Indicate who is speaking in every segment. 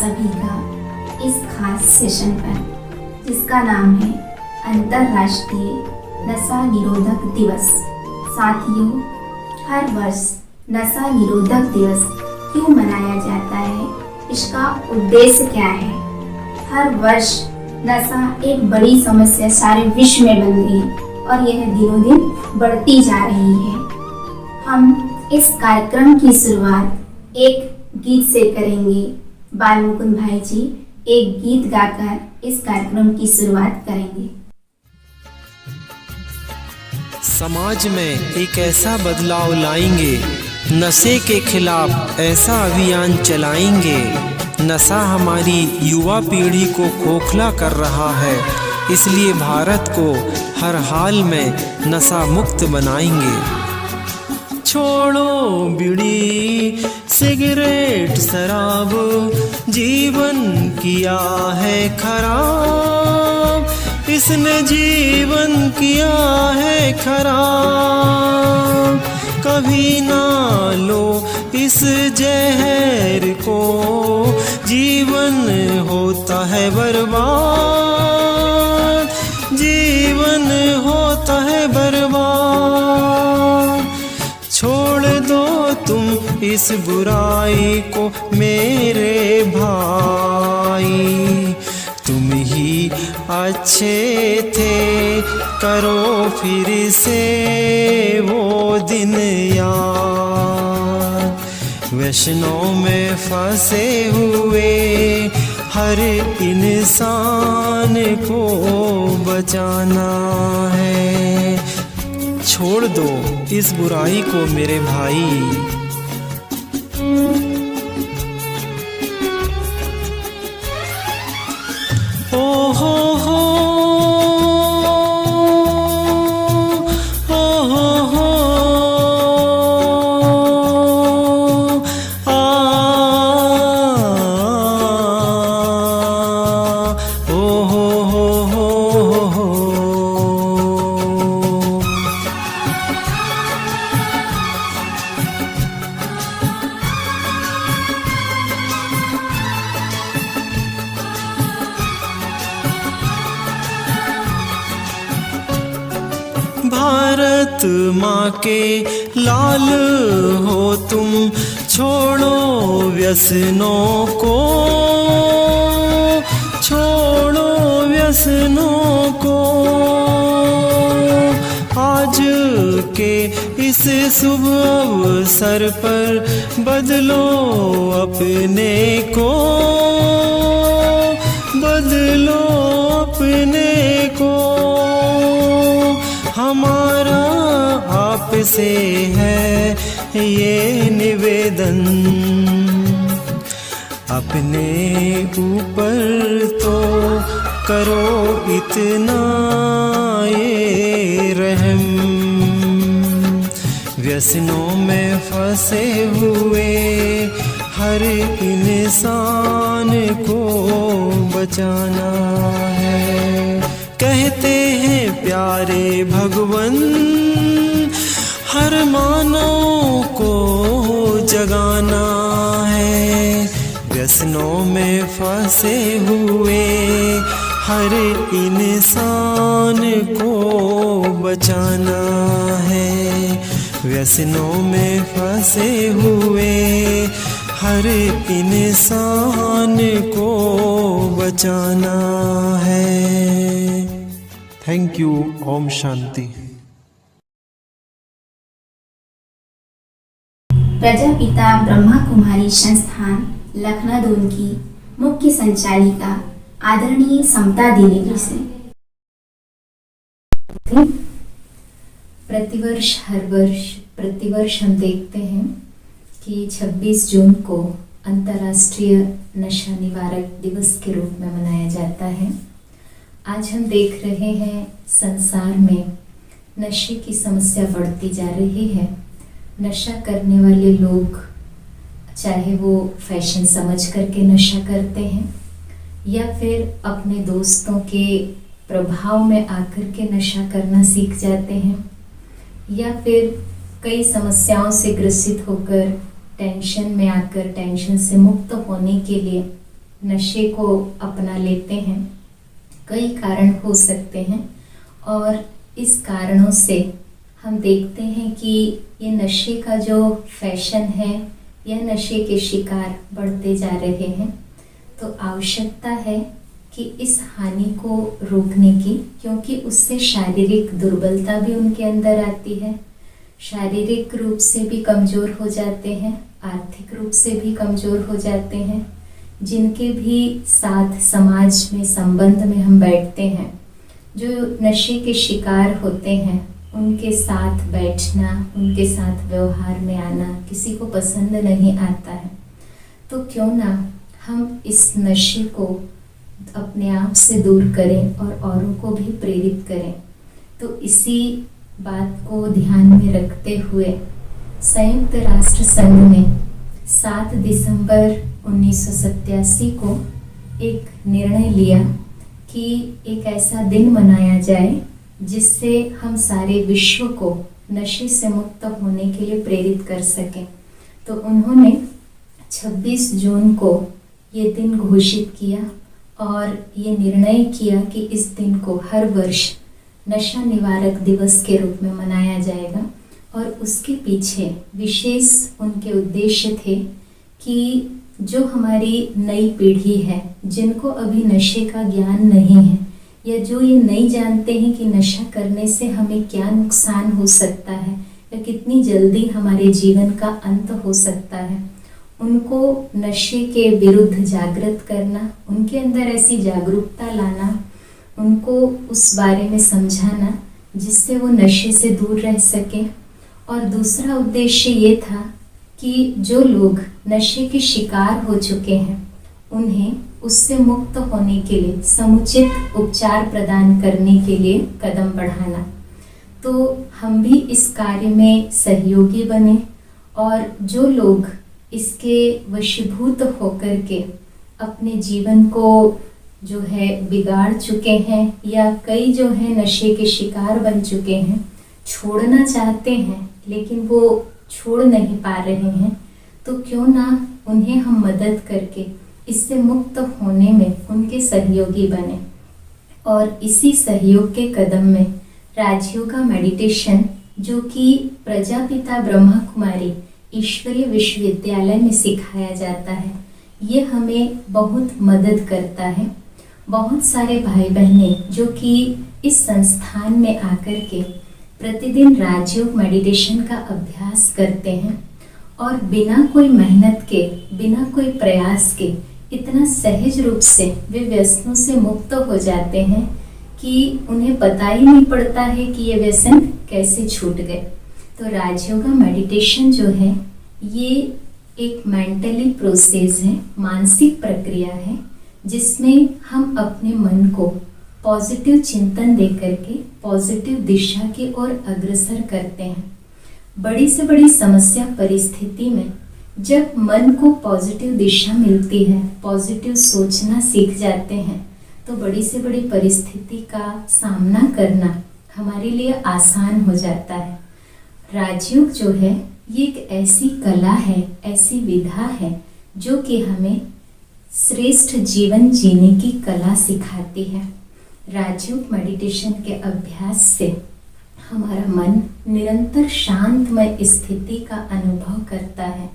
Speaker 1: सभी का इस खास सेशन पर, जिसका नाम है अंतर्राष्ट्रीय नशा निरोधक दिवस। साथियों, हर वर्ष नशा निरोधक दिवस क्यों मनाया जाता है, इसका उद्देश्य क्या है? हर वर्ष नशा एक बड़ी समस्या सारे विश्व में बन गई और यह दिनों दिन बढ़ती जा रही है। हम इस कार्यक्रम की शुरुआत एक गीत से करेंगे। बाल मुकुंद भाई जी एक गीत गाकर इस कार्यक्रम की शुरुआत करेंगे।
Speaker 2: समाज में एक ऐसा बदलाव लाएंगे, नशे के खिलाफ ऐसा अभियान चलाएंगे। नशा हमारी युवा पीढ़ी को खोखला कर रहा है, इसलिए भारत को हर हाल में नशा मुक्त बनाएंगे। छोड़ो बीड़ी सिगरेट शराब, जीवन किया है खराब, इसने जीवन किया है खराब। कभी ना लो इस जहर को, जीवन होता है बर्बाद, जीवन होता है बर्बाद। छोड़ दो तुम इस बुराई को मेरे भाई, तुम ही अच्छे थे, करो फिर से वो दिन याद। व्यसनों में फंसे हुए हर इंसान को बचाना है। छोड़ दो इस बुराई को मेरे भाई। ओ हो हो, ओ हो हो, आ, ओ हो हो। भारत माँ के लाल हो तुम, छोड़ो व्यसनों को, छोड़ो व्यसनों को। आज के इस शुभ अवसर पर बदलो अपने को, बदलो अपने को। हमारा आपसे है ये निवेदन, अपने ऊपर तो करो इतना ये रहम। व्यसनों में फंसे हुए हर इंसान को बचाना है। कहते हैं प्यारे भगवन, हर मानव को जगाना है। व्यसनों में फंसे हुए हर इंसान को बचाना है। व्यसनों में फंसे हुए हर इंसान को बचाना है। Thank you. ओम शांति।
Speaker 1: प्रजापिता ब्रह्मा कुमारी संस्थान लखनऊ की मुख्य संचालिका आदरणीय समता दीदी से।
Speaker 3: प्रतिवर्ष हम देखते हैं कि 26 जून को अंतर्राष्ट्रीय नशा निवारक दिवस के रूप में मनाया जाता है। आज हम देख रहे हैं संसार में नशे की समस्या बढ़ती जा रही है। नशा करने वाले लोग, चाहे वो फैशन समझ करके नशा करते हैं या फिर अपने दोस्तों के प्रभाव में आकर के नशा करना सीख जाते हैं, या फिर कई समस्याओं से ग्रसित होकर टेंशन में आकर टेंशन से मुक्त होने के लिए नशे को अपना लेते हैं। कई कारण हो सकते हैं और इस कारणों से हम देखते हैं कि ये नशे का जो फैशन है या नशे के शिकार बढ़ते जा रहे हैं। तो आवश्यकता है कि इस हानि को रोकने की, क्योंकि उससे शारीरिक दुर्बलता भी उनके अंदर आती है, शारीरिक रूप से भी कमज़ोर हो जाते हैं, आर्थिक रूप से भी कमज़ोर हो जाते हैं। जिनके भी साथ समाज में संबंध में हम बैठते हैं, जो नशे के शिकार होते हैं, उनके साथ बैठना, उनके साथ व्यवहार में आना किसी को पसंद नहीं आता है। तो क्यों ना हम इस नशे को अपने आप से दूर करें और औरों को भी प्रेरित करें। तो इसी बात को ध्यान में रखते हुए संयुक्त राष्ट्र संघ ने 7 दिसंबर 1987 को एक निर्णय लिया कि एक ऐसा दिन मनाया जाए जिससे हम सारे विश्व को नशे से मुक्त होने के लिए प्रेरित कर सकें। तो उन्होंने 26 जून को ये दिन घोषित किया और ये निर्णय किया कि इस दिन को हर वर्ष नशा निवारक दिवस के रूप में मनाया जाएगा। और उसके पीछे विशेष उनके उद्देश्य थे कि जो हमारी नई पीढ़ी है, जिनको अभी नशे का ज्ञान नहीं है या जो ये नहीं जानते हैं कि नशा करने से हमें क्या नुकसान हो सकता है या कितनी जल्दी हमारे जीवन का अंत हो सकता है, उनको नशे के विरुद्ध जागृत करना, उनके अंदर ऐसी जागरूकता लाना, उनको उस बारे में समझाना जिससे वो नशे से दूर रह सके। और दूसरा उद्देश्य ये था कि जो लोग नशे के शिकार हो चुके हैं उन्हें उससे मुक्त होने के लिए समुचित उपचार प्रदान करने के लिए कदम बढ़ाना। तो हम भी इस कार्य में सहयोगी बने और जो लोग इसके वशीभूत होकर के अपने जीवन को जो है बिगाड़ चुके हैं या कई जो है नशे के शिकार बन चुके हैं, छोड़ना चाहते हैं लेकिन वो छोड़ नहीं पा रहे हैं, तो क्यों ना उन्हें हम मदद करके इससे मुक्त होने में उनके सहयोगी बने। और इसी सहयोग के कदम में राजयोगा मेडिटेशन, जो कि प्रजापिता ब्रह्मा कुमारी ईश्वरीय विश्वविद्यालय में सिखाया जाता है, ये हमें बहुत मदद करता है। बहुत सारे भाई बहनें जो कि इस संस्थान में आकर के प्रतिदिन राजयोग मेडिटेशन का अभ्यास करते हैं और बिना कोई मेहनत के, बिना कोई प्रयास के इतना सहज रूप से वे व्यसनों से मुक्त हो जाते हैं कि उन्हें पता ही नहीं पड़ता है कि ये व्यसन कैसे छूट गए। तो राजयोगा मेडिटेशन जो है ये एक मेंटली प्रोसेस है, मानसिक प्रक्रिया है, जिसमें हम अपने मन को पॉजिटिव चिंतन दे करके पॉजिटिव दिशा की ओर अग्रसर करते हैं। बड़ी से बड़ी समस्या परिस्थिति में जब मन को पॉजिटिव दिशा मिलती है, पॉजिटिव सोचना सीख जाते हैं, तो बड़ी से बड़ी परिस्थिति का सामना करना हमारे लिए आसान हो जाता है। राजयोग जो है ये एक ऐसी कला है, ऐसी विधा है जो कि हमें श्रेष्ठ जीवन जीने की कला सिखाती है। राजयोग मेडिटेशन के अभ्यास से हमारा मन निरंतर शांतमय स्थिति का अनुभव करता है,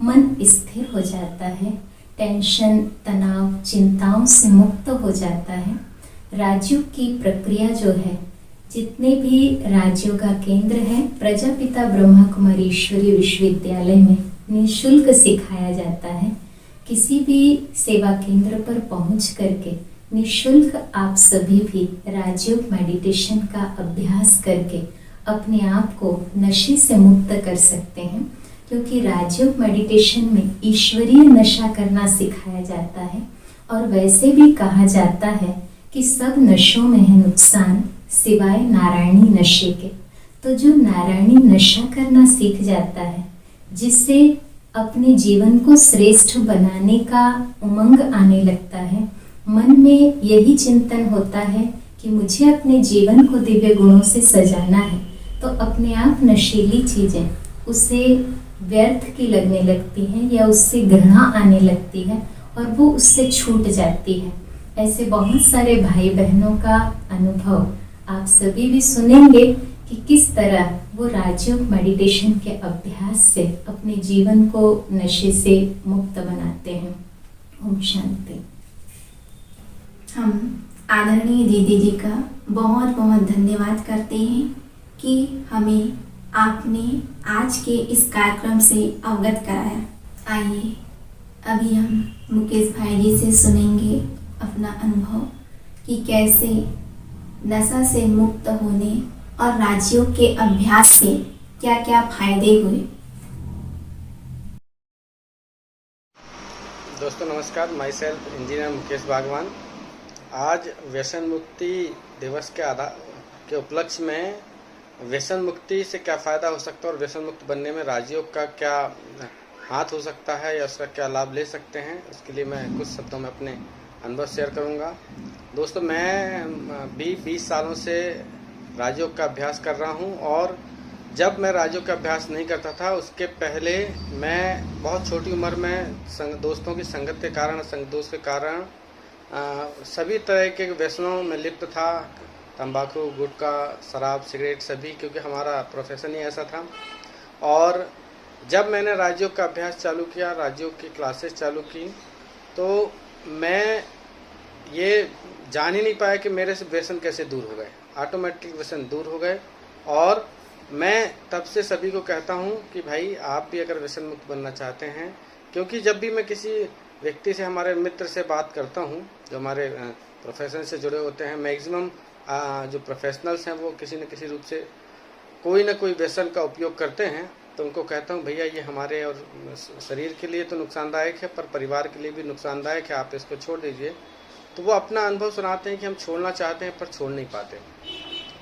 Speaker 3: मन स्थिर हो जाता है, टेंशन, तनाव, चिंताओं से मुक्त हो जाता है। राजयोग की प्रक्रिया जो है, जितने भी राजयोगा केंद्र हैं, प्रजापिता ब्रह्मा कुमारी ईश्वरीय विश्वविद्यालय में निःशुल्क सिखाया जाता है। किसी भी सेवा केंद्र पर पहुंच करके निःशुल्क आप सभी भी राजयोग मेडिटेशन का अभ्यास करके अपने आप को नशे से मुक्त कर सकते हैं, क्योंकि राजयोग मेडिटेशन में ईश्वरीय नशा करना सिखाया जाता है। और वैसे भी कहा जाता है कि सब नशों में है नुकसान सिवाय नारायणी नशे के। तो जो नारायणी नशा करना सीख जाता है, जिससे अपने जीवन को श्रेष्ठ बनाने का उमंग आने लगता है, मन में यही चिंतन होता है कि मुझे अपने जीवन को दिव्य गुणों से सजाना है, तो अपने आप नशीली चीज़ें उसे व्यर्थ की लगने लगती हैं या उससे घृणा आने लगती है और वो उससे छूट जाती है। ऐसे बहुत सारे भाई बहनों का अनुभव आप सभी भी सुनेंगे कि किस तरह वो राजयोग मेडिटेशन के अभ्यास से अपने जीवन को नशे से मुक्त बनाते हैं। ओम शांति।
Speaker 1: हम आदरणीय दीदी जी का बहुत बहुत धन्यवाद करते हैं कि हमें आपने आज के इस कार्यक्रम से अवगत कराया। आइए अभी हम मुकेश भाई जी से सुनेंगे अपना अनुभव कि कैसे नशा से मुक्त होने और राजयोग के अभ्यास से क्या क्या फायदे हुए।
Speaker 4: दोस्तों नमस्कार, माई सेल्फ इंजीनियर मुकेश बागवान। आज व्यसन मुक्ति दिवस के उपलक्ष्य में व्यसन मुक्ति से क्या फ़ायदा हो सकता है और व्यसन मुक्त बनने में राजयोग का क्या हाथ हो सकता है या उसका क्या लाभ ले सकते हैं, उसके लिए मैं कुछ शब्दों में अपने अनुभव शेयर करूंगा। दोस्तों मैं भी 20 सालों से राजयोग का अभ्यास कर रहा हूं और जब मैं राजयोग का अभ्यास नहीं करता था उसके पहले मैं बहुत छोटी उम्र में दोस्तों की संगत के कारण, संग दोस्त के कारण सभी तरह के व्यसनों में लिप्त था। तंबाकू, गुटखा, शराब, सिगरेट सभी, क्योंकि हमारा प्रोफेशन ही ऐसा था। और जब मैंने राजयोग का अभ्यास चालू किया, राजयोग की क्लासेस चालू की, तो मैं ये जान ही नहीं पाया कि मेरे से व्यसन कैसे दूर हो गए। ऑटोमेटिक व्यसन दूर हो गए। और मैं तब से सभी को कहता हूँ कि भाई आप भी अगर व्यसन मुक्त बनना चाहते हैं, क्योंकि जब भी मैं किसी व्यक्ति से, हमारे मित्र से बात करता हूँ जो हमारे प्रोफेशन से जुड़े होते हैं, मैक्सिमम जो प्रोफेशनल्स हैं वो किसी न किसी रूप से कोई ना कोई व्यसन का उपयोग करते हैं, तो उनको कहता हूँ भैया ये हमारे और शरीर के लिए तो नुकसानदायक है पर परिवार के लिए भी नुकसानदायक है, आप इसको छोड़ दीजिए। तो वो अपना अनुभव सुनाते हैं कि हम छोड़ना चाहते हैं पर छोड़ नहीं पाते।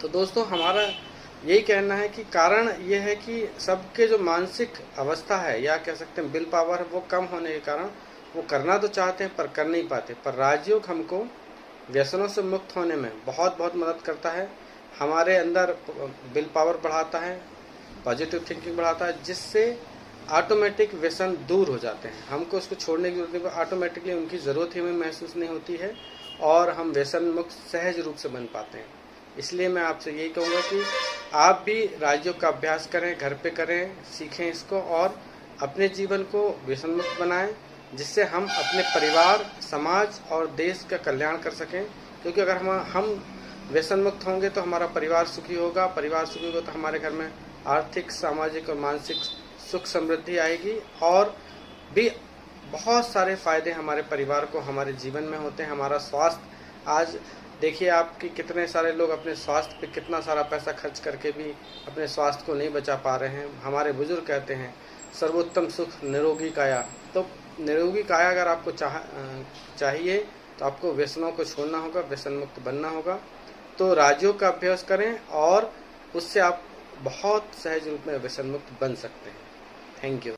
Speaker 4: तो दोस्तों हमारा यही कहना है कि कारण ये है कि सबके जो मानसिक अवस्था है या कह सकते हैं विल पावर है, वो कम होने के कारण वो करना तो चाहते हैं पर कर नहीं पाते। पर राजयोग हमको व्यसनों से मुक्त होने में बहुत बहुत मदद करता है। हमारे अंदर विल पावर बढ़ाता है, पॉजिटिव थिंकिंग बढ़ाता है, जिससे ऑटोमेटिक व्यसन दूर हो जाते हैं। हमको उसको छोड़ने की जरूरत नहीं, ऑटोमेटिकली उनकी ज़रूरत ही हमें महसूस नहीं होती है और हम व्यसन मुक्त सहज रूप से बन पाते हैं। इसलिए मैं आपसे यही कहूँगा कि आप भी राजयोग का अभ्यास करें, घर पे करें, सीखें इसको और अपने जीवन को व्यसन मुक्त बनाएं, जिससे हम अपने परिवार, समाज और देश का कल्याण कर सकें। क्योंकि अगर हम व्यसन मुक्त होंगे तो हमारा परिवार सुखी होगा, परिवार सुखी होगा तो हमारे घर में आर्थिक, सामाजिक और मानसिक सुख समृद्धि आएगी और भी बहुत सारे फायदे हमारे परिवार को, हमारे जीवन में होते हैं। हमारा स्वास्थ्य, आज देखिए आपकी कितने सारे लोग अपने स्वास्थ्य पे कितना सारा पैसा खर्च करके भी अपने स्वास्थ्य को नहीं बचा पा रहे हैं। हमारे बुजुर्ग कहते हैं सर्वोत्तम सुख निरोगी काया। तो निरोगी काया अगर आपको चाहिए तो आपको व्यसनों को छोड़ना होगा, व्यसन मुक्त बनना होगा। तो राजयोग का अभ्यास करें और उससे आप बहुत सहज रूप में व्यसन मुक्त बन सकते हैं। Thank you.